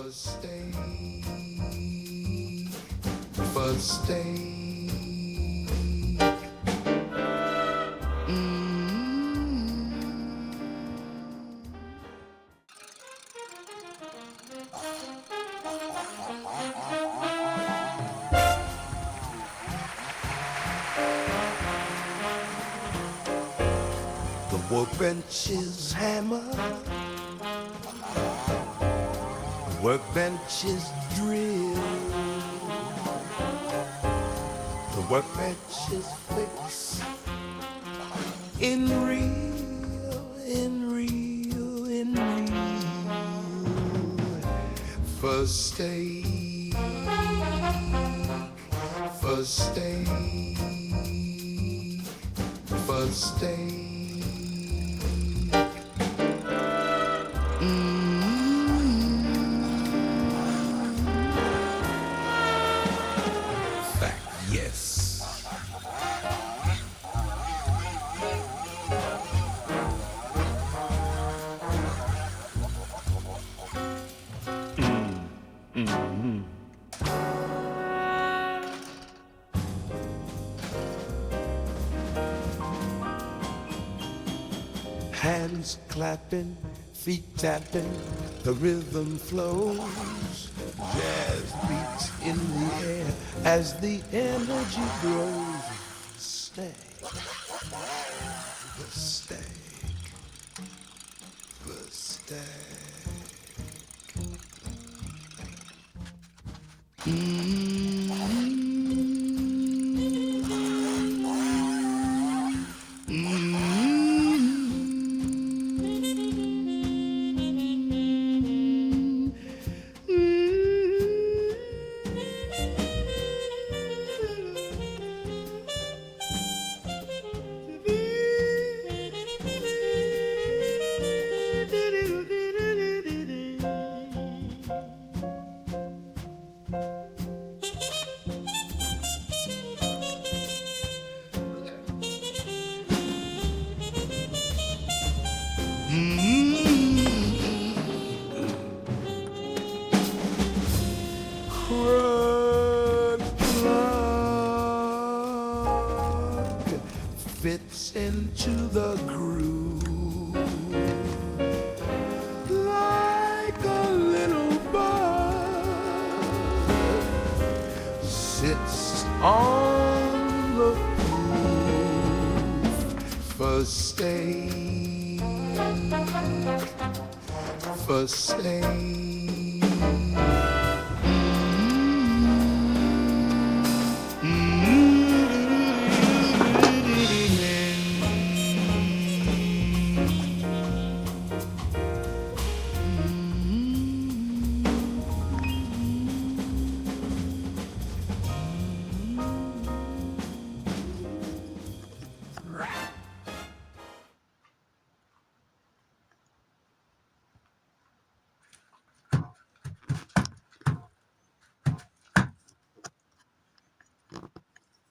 The workbench is hammer, the workbench is drill, the workbench is fixed in real, first aid, first aid, first aid. Hands clapping, feet tapping, the rhythm flows. Jazz beats in the air as the energy grows. Stay, the stag, the stag. Fits into the groove like a little bird sits on the roof. First aid, first aid.